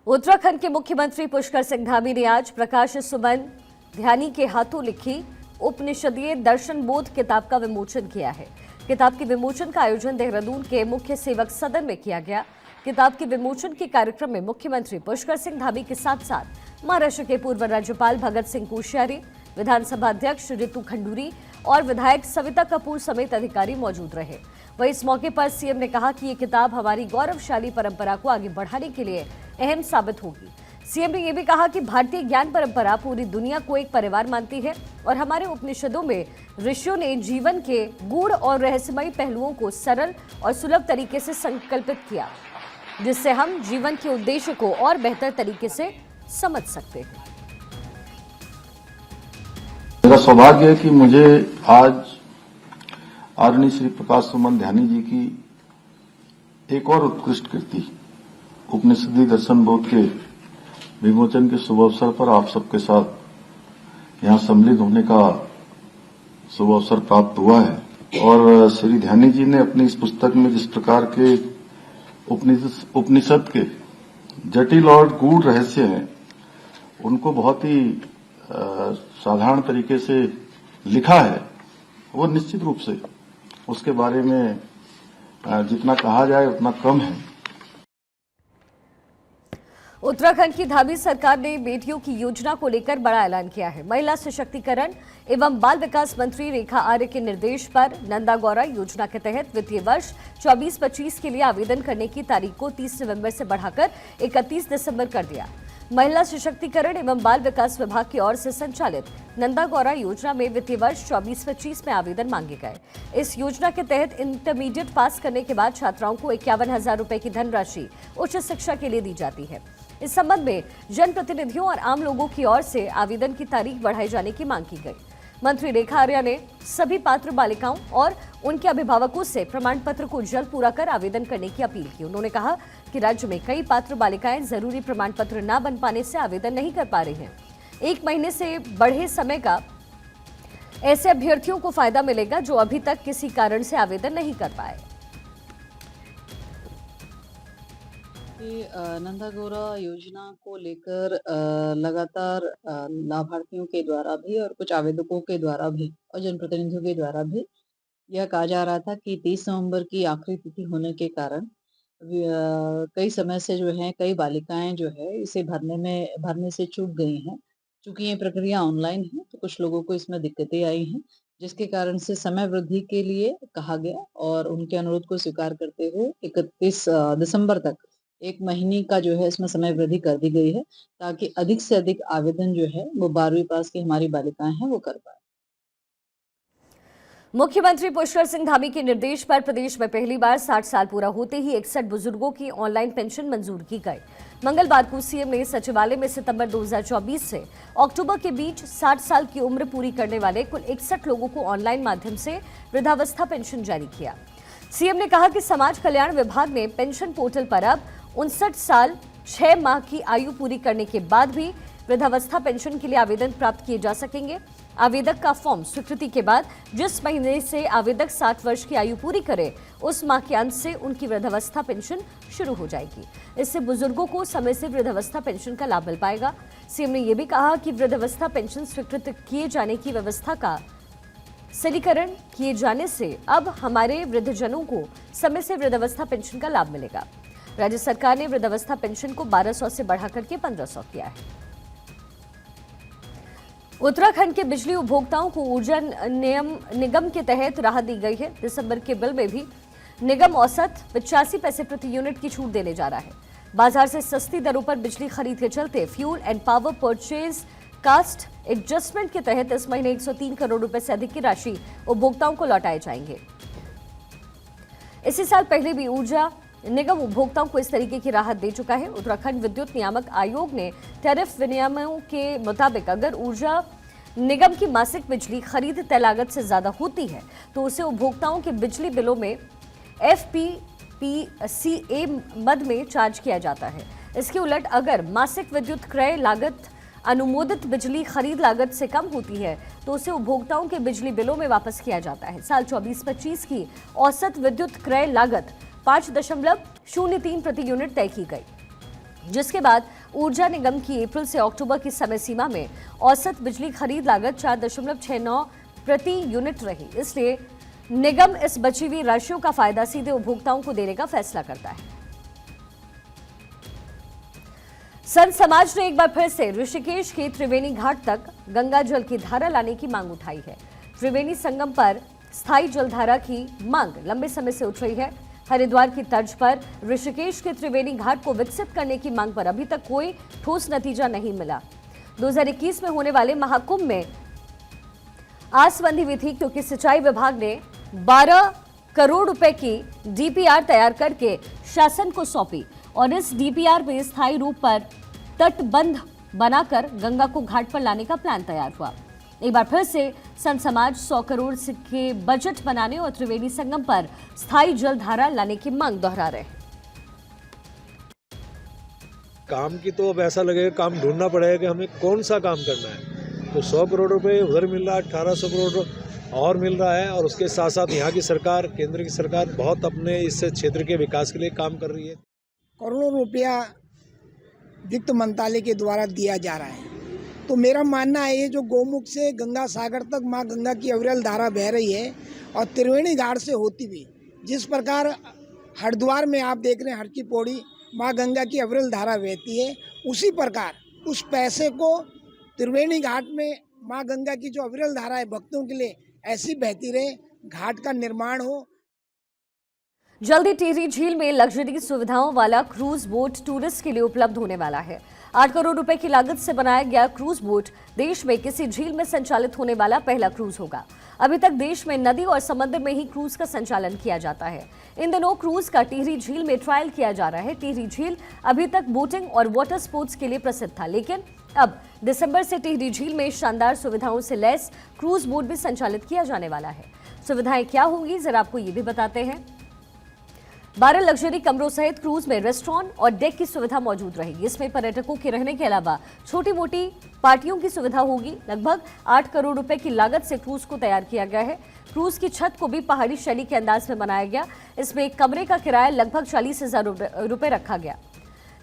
उत्तराखंड के मुख्यमंत्री पुष्कर सिंह धामी ने आज प्रकाश सुमन ध्यानी के हाथों लिखी उपनिषदीय दर्शन बोध किताब का विमोचन किया है। किताब के विमोचन का आयोजन देहरादून के मुख्य सेवक सदन में किया गया। किताब के विमोचन के कार्यक्रम में मुख्यमंत्री पुष्कर सिंह धामी के साथ साथ महाराष्ट्र के पूर्व राज्यपाल भगत सिंह कोश्यारी, विधानसभा अध्यक्ष रितु खंडूरी और विधायक सविता कपूर समेत अधिकारी मौजूद रहे। वहीं इस मौके पर सीएम ने कहा कि ये किताब हमारी गौरवशाली परंपरा को आगे बढ़ाने के लिए अहम साबित होगी। सीएम ने यह भी कहा कि भारतीय ज्ञान परंपरा पूरी दुनिया को एक परिवार मानती है और हमारे उपनिषदों में ऋषियों ने जीवन के गूढ़ और रहस्यमयी पहलुओं को सरल और सुलभ तरीके से संकल्पित किया, जिससे हम जीवन के उद्देश्य को और बेहतर तरीके से समझ सकते हैं। मेरा सौभाग्य है कि मुझे आज आदरणीय श्री प्रकाश सुमन ध्यानी जी की एक और उत्कृष्ट कृति उपनिषदीय दर्शन बोध के विमोचन के शुभ अवसर पर आप सबके साथ यहां सम्मिलित होने का शुभ अवसर प्राप्त हुआ है। और श्री ध्यानी जी ने अपनी इस पुस्तक में जिस प्रकार के उपनिषद के जटिल और गूढ़ रहस्य हैं, उनको बहुत ही साधारण तरीके से लिखा है। वो निश्चित रूप से उसके बारे में जितना कहा जाए उतना कम है। उत्तराखंड की धामी सरकार ने बेटियों की योजना को लेकर बड़ा ऐलान किया है। महिला सशक्तिकरण एवं बाल विकास मंत्री रेखा आर्य के निर्देश पर नंदा गौरा योजना के तहत वित्तीय वर्ष 24-25 के लिए आवेदन करने की तारीख को 30 नवंबर से बढ़ाकर 31 दिसंबर कर दिया। महिला सशक्तिकरण एवं बाल विकास विभाग की ओर से संचालित नंदा गौरा योजना में वित्तीय वर्ष 24-25 में आवेदन मांगे गए। इस योजना के तहत इंटरमीडिएट पास करने के बाद छात्राओं को 51,000 रुपए की धनराशि उच्च शिक्षा के लिए दी जाती है। इस संबंध में जनप्रतिनिधियों और आम लोगों की ओर से आवेदन की तारीख बढ़ाए जाने की मांग की गई। मंत्री रेखा आर्या ने सभी पात्र बालिकाओं और उनके अभिभावकों से प्रमाण पत्र को जल्द पूरा कर आवेदन करने की अपील की। उन्होंने कहा कि राज्य में कई पात्र बालिकाएं जरूरी प्रमाण पत्र न बन पाने से आवेदन नहीं कर पा रही हैं। 1 महीने से बढ़े समय का ऐसे अभ्यर्थियों को फायदा मिलेगा जो अभी तक किसी कारण से आवेदन नहीं कर पाए। नंदा गौरा योजना को लेकर लगातार लाभार्थियों के द्वारा भी और कुछ आवेदकों के द्वारा भी और जनप्रतिनिधियों के द्वारा भी यह कहा जा रहा था कि 30 नवंबर की आखिरी तिथि होने के कारण कई समय से जो है कई बालिकाएं जो है इसे भरने से चूक गई हैं। चूंकि ये प्रक्रिया ऑनलाइन है तो कुछ लोगों को इसमें दिक्कतें आई हैं, जिसके कारण से समय वृद्धि के लिए कहा गया और उनके अनुरोध को स्वीकार करते हुए 31 दिसंबर तक 1 महीने का जो है इसमें समय वृद्धि कर दी गई है, ताकि अधिक से अधिक आवेदन जो है वो 12वीं पास की हमारी बालिकाएं हैं वो कर पाए। मुख्यमंत्री पुष्कर सिंह धामी के निर्देश पर प्रदेश में पहली बार 60 साल पूरा होते ही 61 बुजुर्गों की ऑनलाइन पेंशन मंजूर की गई। मंगलवार को सीएम ने सचिवालय में सितंबर 2024 से अक्टूबर के बीच 60 साल की उम्र पूरी करने वाले कुल 61 लोगों को ऑनलाइन माध्यम से वृद्धावस्था पेंशन जारी किया। सीएम ने कहा कि समाज कल्याण विभाग ने पेंशन पोर्टल पर अब 59 साल 6 माह की आयु पूरी करने के बाद भी वृद्धावस्था पेंशन के लिए आवेदन प्राप्त किए जा सकेंगे। आवेदक का फॉर्म स्वीकृति के बाद जिस महीने से आवेदक 60 वर्ष की आयु पूरी करे उस माह के अंत से उनकी वृद्धावस्था पेंशन शुरू हो जाएगी। इससे बुजुर्गों को समय से वृद्धावस्था पेंशन का लाभ मिल पाएगा। सीएम ने यह भी कहा कि वृद्धावस्था पेंशन स्वीकृत किए जाने की व्यवस्था का सरलीकरण किए जाने से अब हमारे वृद्धजनों को समय से वृद्धावस्था पेंशन का लाभ मिलेगा। राज्य सरकार ने वृद्धावस्था पेंशन को 1200 से बढ़ाकर के 1500 किया है। उत्तराखंड के बिजली उपभोक्ताओं को ऊर्जा निगम के तहत राहत दी गई है। दिसंबर के बिल में भी निगम औसत 85 पैसे प्रति यूनिट की छूट देने जा रहा है। बाजार से सस्ती दरों पर बिजली खरीद के चलते fuel and power purchase cost adjustment के तहत इस महीने 103 करोड़ रुपए से अधिक की राशि उपभोक्ताओं को लौटाए जाएंगे। इसी साल पहले भी ऊर्जा निगम उपभोक्ताओं को इस तरीके की राहत दे चुका है। उत्तराखंड विद्युत नियामक आयोग ने टैरिफ विनियमों के मुताबिक अगर ऊर्जा निगम की मासिक बिजली खरीद तय लागत से ज्यादा होती है तो उसे उपभोक्ताओं के बिजली बिलों में FPPCA मद में चार्ज किया जाता है। इसके उलट अगर मासिक विद्युत क्रय लागत अनुमोदित बिजली खरीद लागत से कम होती है तो उसे उपभोक्ताओं के बिजली बिलों में वापस किया जाता है। साल 24-25 की औसत विद्युत क्रय लागत 5.03 प्रति यूनिट तय की गई। जिसके बाद ऊर्जा निगम की अप्रैल से अक्टूबर की समय सीमा में औसत बिजली खरीद लागत 4.69 प्रति यूनिट रही। इसलिए निगम इस बची हुई राशियों का फायदा सीधे उपभोक्ताओं को देने का फैसला करता है। संत समाज ने एक बार फिर से ऋषिकेश के त्रिवेणी घाट तक गंगा जल की धारा लाने की मांग उठाई है। त्रिवेणी संगम पर स्थायी जलधारा की मांग लंबे समय से उठ रही है। हरिद्वार की तर्ज पर ऋषिकेश के त्रिवेणी घाट को विकसित करने की मांग पर अभी तक कोई ठोस नतीजा नहीं मिला। 2021 में होने वाले महाकुंभ में आस बंधी हुई थी, क्योंकि सिंचाई विभाग ने 12 करोड़ रुपए की डीपीआर तैयार करके शासन को सौंपी और इस डीपीआर में स्थायी रूप पर तटबंध बनाकर गंगा को घाट पर लाने का प्लान तैयार हुआ। एक बार फिर से संत समाज 100 करोड़ के बजट बनाने और त्रिवेणी संगम पर स्थायी जलधारा लाने की मांग दोहरा रहे हैं। काम की तो अब ऐसा लगेगा काम ढूंढना पड़ेगा कि हमें कौन सा काम करना है। तो 100 करोड़ रुपए उधर मिल रहा है, 1800 करोड़ और मिल रहा है, और उसके साथ साथ यहाँ की सरकार, केंद्र की सरकार बहुत अपने इस क्षेत्र के विकास के लिए काम कर रही है। करोड़ों रुपया वित्त मंत्रालय के द्वारा दिया जा रहा है। तो मेरा मानना है ये जो गौमुख से गंगा सागर तक माँ गंगा की अविरल धारा बह रही है और त्रिवेणी घाट से होती हुई जिस प्रकार हरिद्वार में आप देख रहे हैं हर की पौड़ी माँ गंगा की अविरल धारा बहती है, उसी प्रकार उस पैसे को त्रिवेणी घाट में माँ गंगा की जो अविरल धारा है भक्तों के लिए ऐसी बहती रहे, घाट का निर्माण हो। जल्दी टिहरी झील में लग्जरी सुविधाओं वाला क्रूज बोट टूरिस्ट के लिए उपलब्ध होने वाला है। 8 करोड़ रुपए की लागत से बनाया गया क्रूज बोट देश में किसी झील में संचालित होने वाला पहला क्रूज होगा। अभी तक देश में नदी और समुद्र में ही क्रूज का संचालन किया जाता है। इन दिनों क्रूज का टिहरी झील में ट्रायल किया जा रहा है। टिहरी झील अभी तक बोटिंग और वाटर स्पोर्ट्स के लिए प्रसिद्ध था, लेकिन अब दिसंबर से टिहरी झील में शानदार सुविधाओं से लैस क्रूज बोट भी संचालित किया जाने वाला है। सुविधाएं क्या होंगी, जरा आपको ये भी बताते हैं। 12 लग्जरी कमरों सहित क्रूज में रेस्टोरेंट और डेक की सुविधा मौजूद रहेगी। इसमें पर्यटकों के रहने के अलावा छोटी मोटी पार्टियों की सुविधा होगी। लगभग 8 करोड़ रुपए की लागत से क्रूज को तैयार किया गया है। क्रूज की छत को भी पहाड़ी शैली के अंदाज में बनाया गया। इसमें एक कमरे का किराया लगभग 40,000 रुपए रखा गया।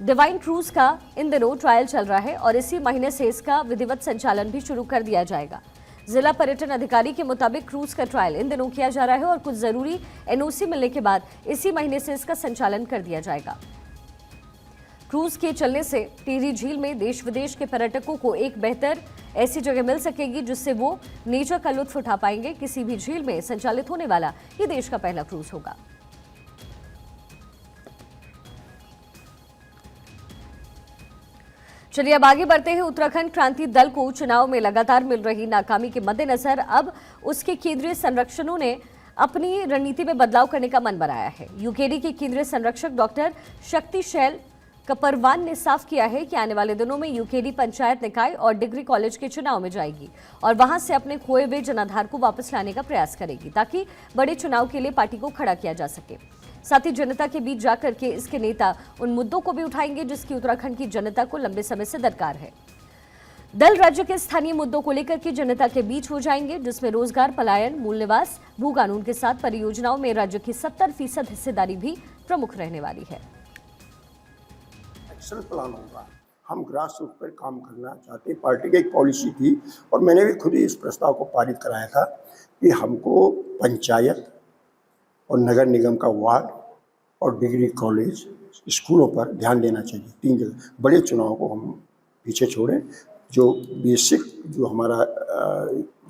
डिवाइन क्रूज का इन दिनों ट्रायल चल रहा है और इसी महीने से इसका विधिवत संचालन भी शुरू कर दिया जाएगा। जिला पर्यटन अधिकारी के मुताबिक क्रूज का ट्रायल इन दिनों किया जा रहा है और कुछ जरूरी एनओसी मिलने के बाद इसी महीने से इसका संचालन कर दिया जाएगा। क्रूज के चलने से टिहरी झील में देश विदेश के पर्यटकों को एक बेहतर ऐसी जगह मिल सकेगी जिससे वो नेचर का लुत्फ उठा पाएंगे। किसी भी झील में संचालित होने वाला ये देश का पहला क्रूज होगा। चलिए अब आगे बढ़ते हैं। उत्तराखंड क्रांति दल को चुनाव में लगातार मिल रही नाकामी के मद्देनजर अब उसके केंद्रीय संरक्षकों ने अपनी रणनीति में बदलाव करने का मन बनाया है। यूकेडी के केंद्रीय संरक्षक डॉक्टर शक्तिशैल कपरवान ने साफ किया है कि आने वाले दिनों में यूकेडी पंचायत निकाय और डिग्री कॉलेज के चुनाव में जाएगी और वहां से अपने खोए हुए जनाधार को वापस लाने का प्रयास करेगी ताकि बड़े चुनाव के लिए पार्टी को खड़ा किया जा सके। साथ ही जनता के बीच जाकर के इसके नेता उन मुद्दों को भी उठाएंगे जिसकी उत्तराखंड की जनता को लंबे समय से दरकार है। दल राज्य के स्थानीय मुद्दों को लेकर के जनता के बीच हो जाएंगे, जिसमें रोजगार, पलायन, मूल निवास, भू कानून के साथ परियोजनाओं में राज्य की 70% हिस्सेदारी भी प्रमुख रहने वाली है। एक्शन प्लान होगा। हम ग्रास रूट पर काम करना चाहते हैं। पार्टी की एक पॉलिसी थी और मैंने भी खुद ही इस प्रस्ताव को पारित कराया था कि हमको पंचायत और नगर निगम का वार्ड और डिग्री कॉलेज स्कूलों पर ध्यान देना चाहिए। 3 जगह बड़े चुनाव को हम पीछे छोड़ें। जो बेसिक जो हमारा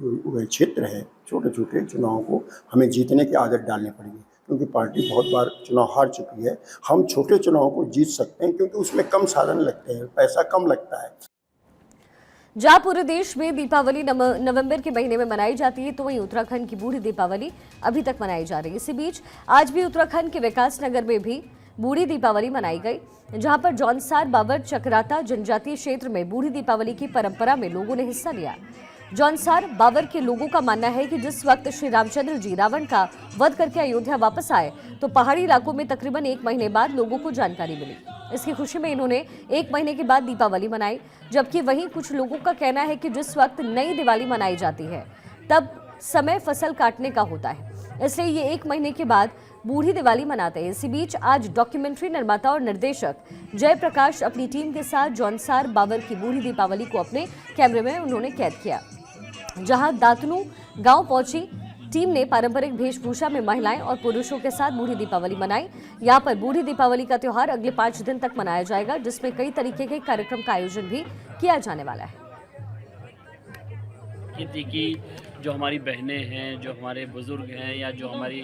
जो क्षेत्र है, छोटे छोटे चुनावों को हमें जीतने की आदत डालनी पड़ेगी, क्योंकि पार्टी बहुत बार चुनाव हार चुकी है। हम छोटे चुनावों को जीत सकते हैं क्योंकि उसमें कम साधन लगते हैं, पैसा कम लगता है। जहां पूरे देश में दीपावली नवंबर के महीने में मनाई जाती है, तो वहीं उत्तराखंड की बूढ़ी दीपावली अभी तक मनाई जा रही है। इसी बीच आज भी उत्तराखंड के विकास नगर में भी बूढ़ी दीपावली मनाई गई, जहां पर जौनसार, बाबर, चक्राता जनजातीय क्षेत्र में बूढ़ी दीपावली की परंपरा में लोगों ने हिस्सा लिया। जौनसार बाबर के लोगों का मानना है कि जिस वक्त श्री रामचंद्र जी रावण का वध करके अयोध्या वापस आए तो पहाड़ी इलाकों में तकरीबन 1 महीने बाद लोगों को जानकारी मिली। इसकी खुशी में इन्होंने 1 महीने के बाद दीपावली मनाई, जबकि वहीं कुछ लोगों का कहना है कि जिस वक्त नई दिवाली मनाई जाती है तब समय फसल काटने का होता है, इसलिए ये 1 महीने के बाद बूढ़ी दिवाली मनाते हैं। इसी बीच आज डॉक्यूमेंट्री निर्माता और निर्देशक जयप्रकाश अपनी टीम के साथ जौनसार बाबर की बूढ़ी दीपावली को अपने कैमरे में उन्होंने कैद किया। जहां दातनू गांव पहुंची टीम ने पारंपरिक वेशभूषा में महिलाएं और पुरुषों के साथ बूढ़ी दीपावली मनाई। यहां पर बूढ़ी दीपावली का त्योहार अगले 5 दिन तक मनाया जाएगा, जिसमें कई तरीके के कार्यक्रम का आयोजन भी किया जाने वाला है। कि जो हमारी बहनें हैं, जो हमारे बुजुर्ग हैं या जो हमारी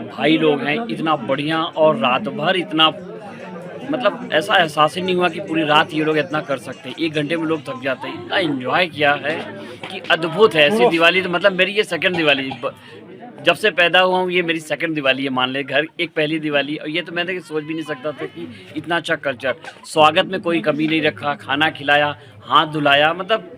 भाई लोग हैं, इतना बढ़िया और रात भर इतना मतलब ऐसा एहसास ही नहीं हुआ कि पूरी रात ये लोग इतना कर सकते हैं। 1 घंटे में लोग थक जाते हैं। इतना एंजॉय किया है कि अद्भुत है। ऐसी दिवाली तो मतलब मेरी ये सेकंड दिवाली, जब से पैदा हुआ हूँ ये मेरी सेकंड दिवाली है मान ले। घर एक पहली दिवाली, और ये तो मैंने सोच भी नहीं सकता था कि इतना अच्छा कल्चर। स्वागत में कोई कमी नहीं रखा, खाना खिलाया, हाथ धुलाया, मतलब